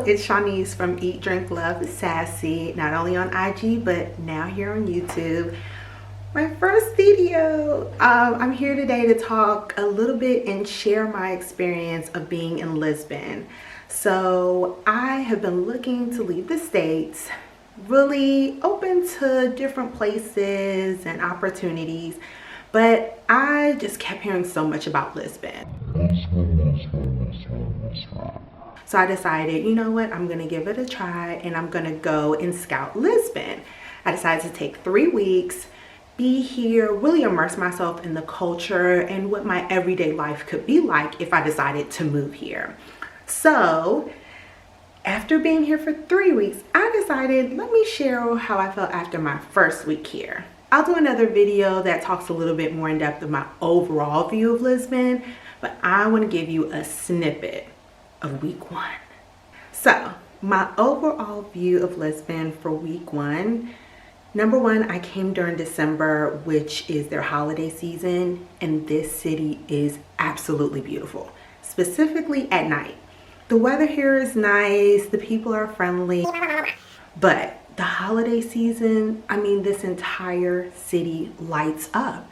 it's Shawnice from Eat, Drink, Love, Sassy, not only on IG, but now here on YouTube. My first video. I'm here today to talk a little bit and share my experience of being in Lisbon. So I have been looking to leave the States, really open to different places and opportunities, but I just kept hearing so much about Lisbon. So I decided, you know what, I'm gonna give it a try and I'm gonna go and scout Lisbon. I decided to take 3 weeks, be here, really immerse myself in the culture and what my everyday life could be like if I decided to move here. So after being here for 3 weeks, I decided, let me share how I felt after my first week here. I'll do another video that talks a little bit more in depth of my overall view of Lisbon, but I want to give you a snippet of week 1. So my overall view of Lisbon for week 1, number 1, I came during December, which is their holiday season, and this city is absolutely beautiful, specifically at night. The weather here is nice, the people are friendly, but the holiday season, I mean, this entire city lights up.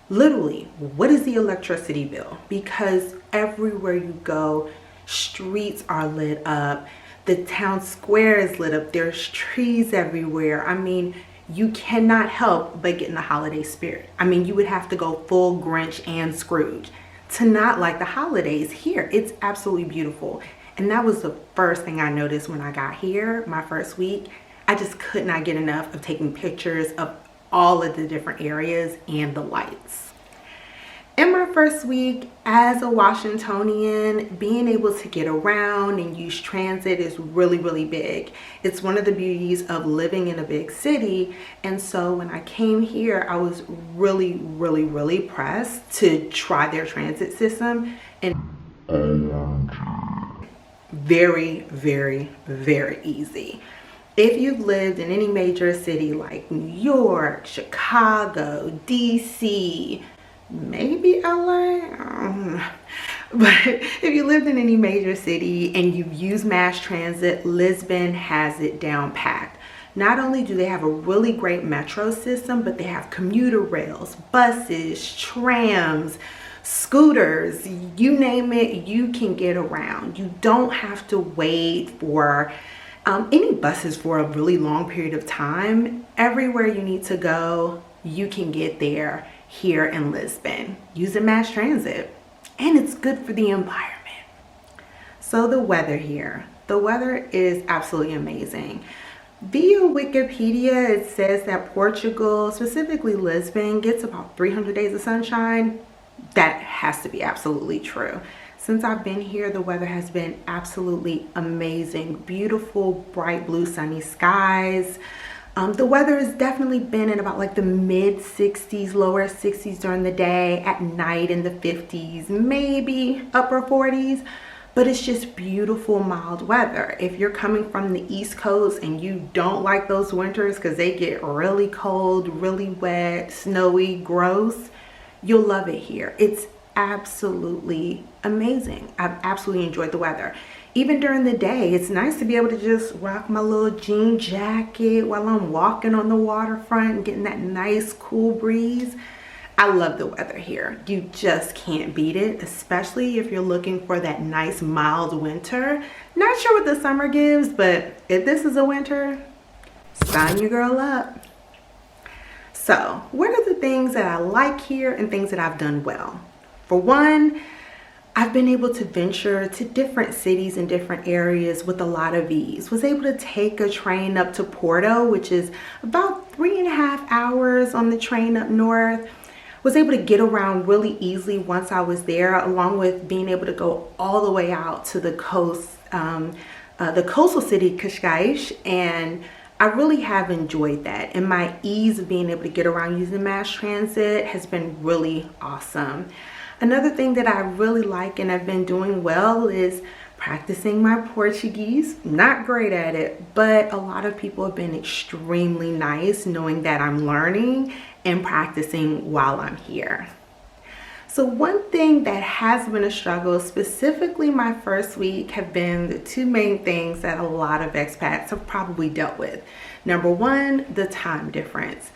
Literally, what is the electricity bill? Because everywhere you go, streets are lit up, the town square is lit up, there's trees everywhere. I mean, you cannot help but get in the holiday spirit. I mean, you would have to go full Grinch and Scrooge to not like the holidays here. It's absolutely beautiful. And that was the first thing I noticed when I got here, my first week. I just could not get enough of taking pictures of all of the different areas and the lights. In my first week as a Washingtonian, being able to get around and use transit is really, really big. It's one of the beauties of living in a big city. And so when I came here, I was really, really, really pressed to try their transit system. And very, very, very easy. If you've lived in any major city like New York, Chicago, DC, maybe LA, but if you lived in any major city and you've used mass transit, Lisbon has it down packed. Not only do they have a really great metro system, but they have commuter rails, buses, trams, scooters, you name it, you can get around. You don't have to wait for any buses for a really long period of time. Everywhere you need to go, you can get there here in Lisbon using mass transit, and it's good for the environment. So the weather here, the weather is absolutely amazing. Via Wikipedia, it says that Portugal, specifically Lisbon, gets about 300 days of sunshine. That has to be absolutely true. Since I've been here, the weather has been absolutely amazing. Beautiful, bright blue, sunny skies. The weather has definitely been in about like the mid 60s, lower 60s during the day, at night in the 50s, maybe upper 40s, but it's just beautiful, mild weather. If you're coming from the East Coast and you don't like those winters because they get really cold, really wet, snowy, gross, you'll love it here. It's absolutely amazing. I've absolutely enjoyed the weather. Even during the day, it's nice to be able to just rock my little jean jacket while I'm walking on the waterfront and getting that nice cool breeze. I love the weather here. You just can't beat it, especially if you're looking for that nice mild winter. Not sure what the summer gives, but if this is a winter, sign your girl up. So what are the things that I like here and things that I've done well? For one, I've been able to venture to different cities and different areas with a lot of ease. Was able to take a train up to Porto, which is about 3.5 hours on the train up north. Was able to get around really easily once I was there, along with being able to go all the way out to the coast, the coastal city Cascais, and I really have enjoyed that. And my ease of being able to get around using mass transit has been really awesome. Another thing that I really like and I've been doing well is practicing my Portuguese. Not great at it, but a lot of people have been extremely nice knowing that I'm learning and practicing while I'm here. So one thing that has been a struggle, specifically my first week, have been the two main things that a lot of expats have probably dealt with. Number one, the time difference.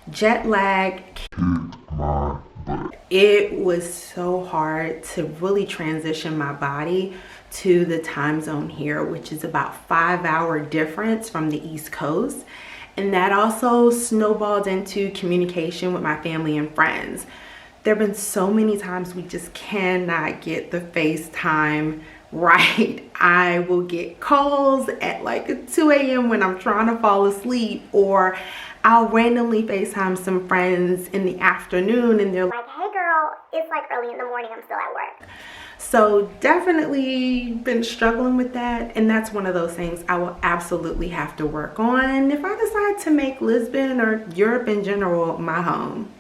Jet lag kicked my butt. It was so hard to really transition my body to the time zone here, which is about 5-hour difference from the East Coast. And that also snowballed into communication with my family and friends. There have been so many times we just cannot get the FaceTime right. I will get calls at like 2 a.m. when I'm trying to fall asleep, or I'll randomly FaceTime some friends in the afternoon and they're like, hey girl, it's like early in the morning, I'm still at work. So definitely been struggling with that, and that's one of those things I will absolutely have to work on if I decide to make Lisbon or Europe in general my home.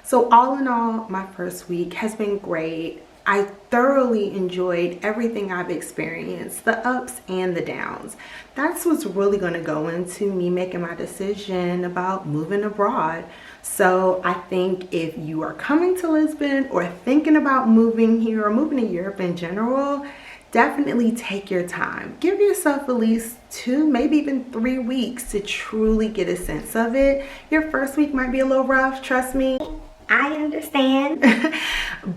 So all in all, my first week has been great. I thoroughly enjoyed everything I've experienced, the ups and the downs. That's what's really going to go into me making my decision about moving abroad. So I think if you are coming to Lisbon or thinking about moving here or moving to Europe in general, definitely take your time. Give yourself at least 2, maybe even 3 weeks to truly get a sense of it. Your first week might be a little rough, trust me. I understand.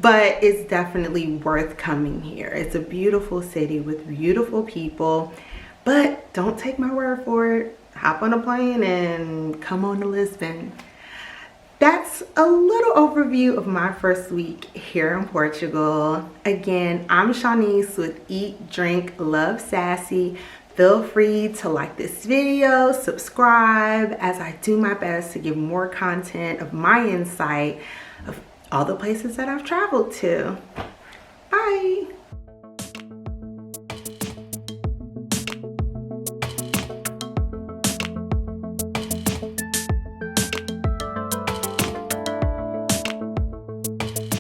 But it's definitely worth coming here. It's a beautiful city with beautiful people. But don't take my word for it. Hop on a plane and come on to Lisbon. That's a little overview of my first week here in Portugal. Again, I'm Shanice with Eat, Drink, Love, Sassy. Feel free to like this video, subscribe, as I do my best to give more content of my insight of all the places that I've traveled to.